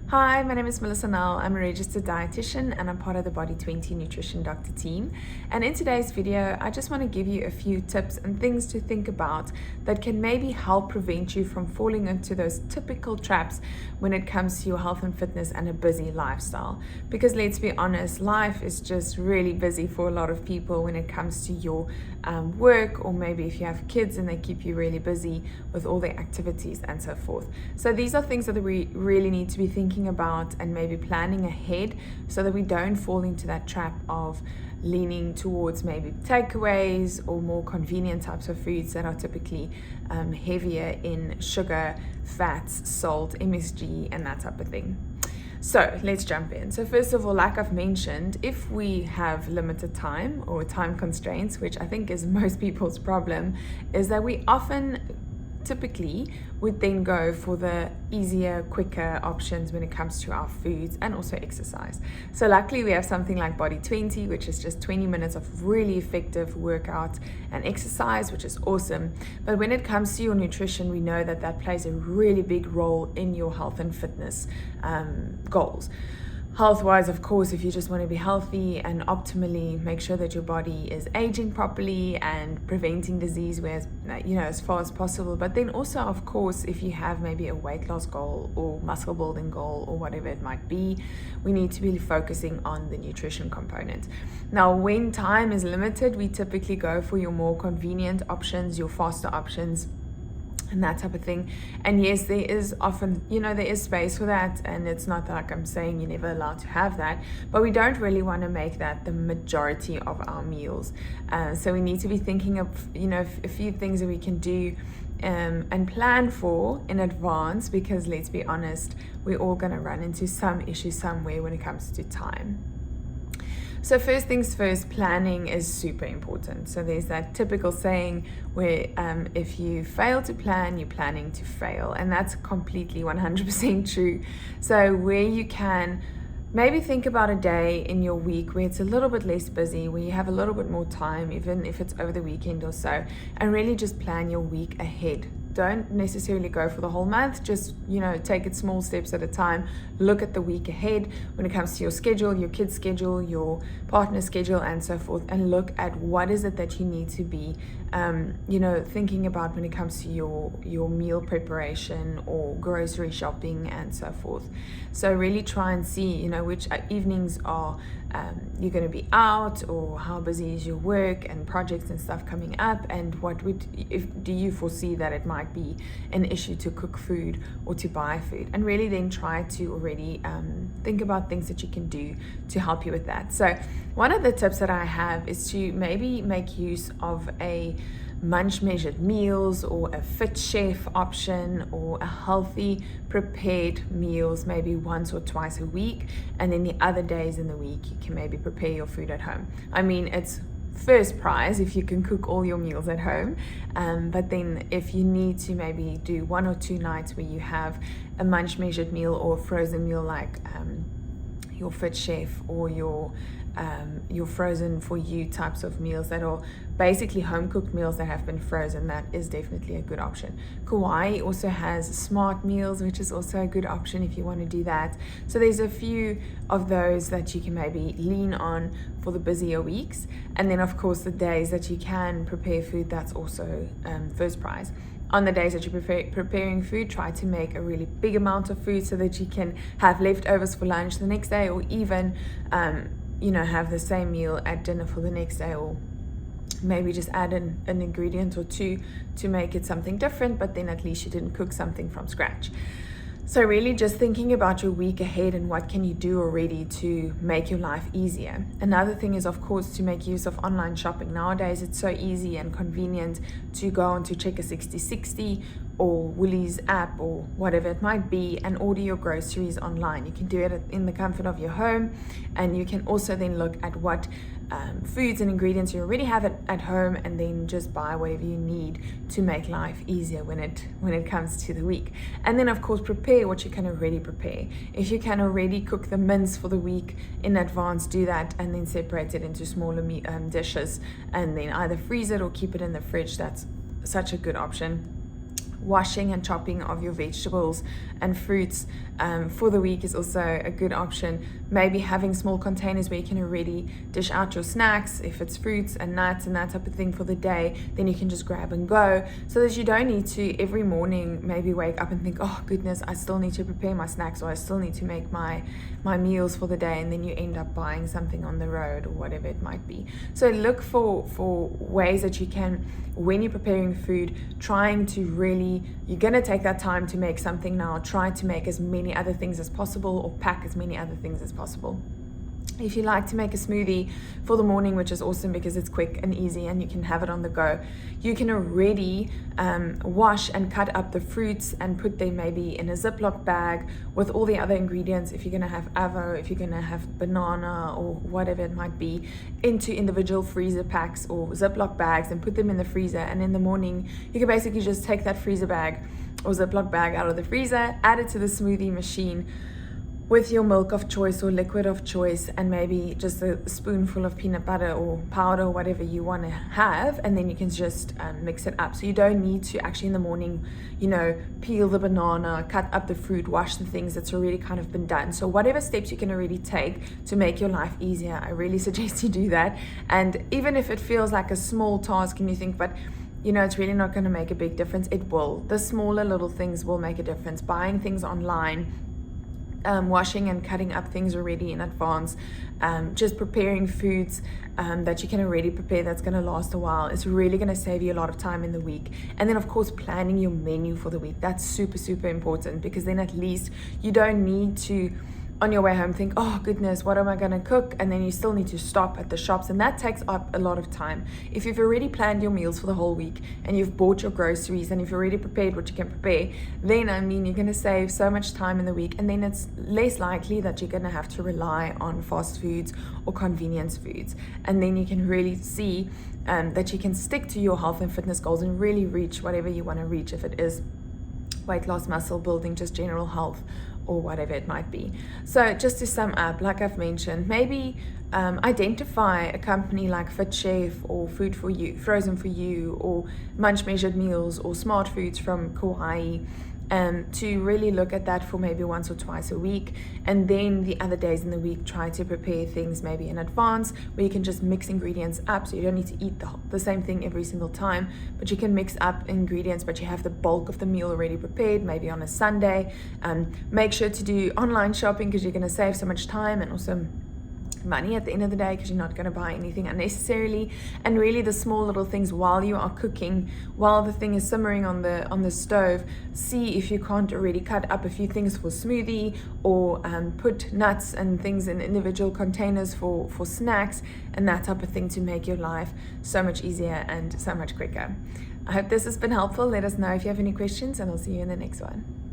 Hi, my name is Melissa Null. I'm a registered dietitian and I'm part of the Body 20 Nutrition Doctor team. And in today's video, I just want to give you a few tips and things to think about that can maybe help prevent you from falling into those typical traps when it comes to your health and fitness and a busy lifestyle. Because let's be honest, life is just really busy for a lot of people when it comes to your work, or maybe if you have kids and they keep you really busy with all their activities and so forth. So these are things that we really need to be thinking about and maybe planning ahead so that we don't fall into that trap of leaning towards maybe takeaways or more convenient types of foods that are typically heavier in sugar, fats, salt, MSG, and that type of thing. So let's jump in. So first of all, like I've mentioned, if we have limited time or time constraints, which I think is most people's problem, is that we often typically would then go for the easier, quicker options when it comes to our foods and also exercise. So luckily we have something like Body 20, which is just 20 minutes of really effective workout and exercise, which is awesome. But when it comes to your nutrition, we know that that plays a really big role in your health and fitness goals. Health-wise, of course, if you just want to be healthy and optimally make sure that your body is aging properly and preventing disease as far as possible. But then also, of course, if you have maybe a weight loss goal or muscle building goal or whatever it might be, we need to be focusing on the nutrition component. Now, when time is limited, we typically go for your more convenient options, your faster options, and that type of thing. And yes, there is often, there is space for that, and it's not like I'm saying you're never allowed to have that, but we don't really want to make that the majority of our meals. So we need to be thinking of, a few things that we can do and plan for in advance, because let's be honest, we're all going to run into some issue somewhere when it comes to time. So first things first, planning is super important. So there's that typical saying where if you fail to plan, you're planning to fail. And that's completely 100% true. So where you can, maybe think about a day in your week where it's a little bit less busy, where you have a little bit more time, even if it's over the weekend or so, and really just plan your week ahead. Don't necessarily go for the whole month, just, take it small steps at a time. Look at the week ahead when it comes to your schedule, your kids' schedule, your partner's schedule, and so forth, and look at what is it that you need to be, thinking about when it comes to your meal preparation or grocery shopping and so forth. So really try and see, which evenings are you're going to be out, or how busy is your work and projects and stuff coming up, and do you foresee that it might be an issue to cook food or to buy food, and really then try to already think about things that you can do to help you with that. So one of the tips that I have is to maybe make use of a munch measured meals or a fit chef option, or a healthy prepared meals maybe once or twice a week, and then the other days in the week you can maybe prepare your food at home. I mean, it's first prize if you can cook all your meals at home, but then if you need to maybe do 1 or 2 nights where you have a munch measured meal or a frozen meal, like your fit chef or your frozen for you types of meals that are basically home cooked meals that have been frozen, that is definitely a good option. Kauai also has smart meals, which is also a good option if you want to do that. So there's a few of those that you can maybe lean on for the busier weeks, and then of course the days that you can prepare food, that's also first prize. On the days that you're preparing food, try to make a really big amount of food so that you can have leftovers for lunch the next day, or even have the same meal at dinner for the next day, or maybe just add an ingredient or two to make it something different, but then at least you didn't cook something from scratch. So really just thinking about your week ahead and what can you do already to make your life easier. Another thing is, of course, to make use of online shopping. Nowadays, it's so easy and convenient to go on to Checker 6060 or Woolies app or whatever it might be and order your groceries online. You can do it in the comfort of your home, and you can also then look at what foods and ingredients you already have at home, and then just buy whatever you need to make life easier when it comes to the week. And then of course prepare what you can already prepare. If you can already cook the mince for the week in advance, do that, and then separate it into smaller dishes, and then either freeze it or keep it in the fridge. That's such a good option. Washing and chopping of your vegetables and fruits for the week is also a good option. Maybe having small containers where you can already dish out your snacks, if it's fruits and nuts and that type of thing for the day, then you can just grab and go, so that you don't need to every morning maybe wake up and think, oh goodness, I still need to prepare my snacks, or I still need to make my meals for the day, and then you end up buying something on the road or whatever it might be. So look for ways that you can, when you're preparing food, trying to really, you're going to take that time to make something now, try to make as many other things as possible, or pack as many other things as possible. If you like to make a smoothie for the morning, which is awesome because it's quick and easy and you can have it on the go, you can already wash and cut up the fruits and put them maybe in a Ziploc bag with all the other ingredients. If you're going to have avo, if you're going to have banana or whatever it might be, into individual freezer packs or Ziploc bags and put them in the freezer. And in the morning, you can basically just take that freezer bag or Ziploc bag out of the freezer, add it to the smoothie machine with your milk of choice or liquid of choice, and maybe just a spoonful of peanut butter or powder or whatever you want to have, and then you can just mix it up. So you don't need to actually in the morning, peel the banana, cut up the fruit, wash the things. That's already kind of been done. So whatever steps you can already take to make your life easier, I really suggest you do that. And even if it feels like a small task and you think, but it's really not going to make a big difference, it will. The smaller little things will make a difference. Buying things online, washing and cutting up things already in advance, just preparing foods that you can already prepare that's going to last a while. It's really going to save you a lot of time in the week. And then of course planning your menu for the week, that's super, super important, because then at least you don't need to on your way home think, oh goodness, what am I going to cook? And then you still need to stop at the shops, and that takes up a lot of time. If you've already planned your meals for the whole week and you've bought your groceries and you've already prepared what you can prepare, then you're going to save so much time in the week, and then it's less likely that you're going to have to rely on fast foods or convenience foods. And then you can really see that you can stick to your health and fitness goals and really reach whatever you want to reach, if it is weight loss, muscle building, just general health, or whatever it might be. So just to sum up, like I've mentioned, maybe identify a company like FitChef or Food for You, Frozen for You, or Munch Measured Meals, or Smart Foods from Kauai, to really look at that for maybe once or twice a week. And then the other days in the week, try to prepare things maybe in advance, where you can just mix ingredients up, so you don't need to eat the same thing every single time, but you can mix up ingredients, but you have the bulk of the meal already prepared, maybe on a Sunday. Make sure to do online shopping, because you're going to save so much time and also money at the end of the day, because you're not going to buy anything unnecessarily. And really the small little things while you are cooking, while the thing is simmering on the stove, see if you can't already cut up a few things for smoothie, or put nuts and things in individual containers for snacks and that type of thing, to make your life so much easier and so much quicker. I hope this has been helpful. Let us know if you have any questions, and I'll see you in the next one.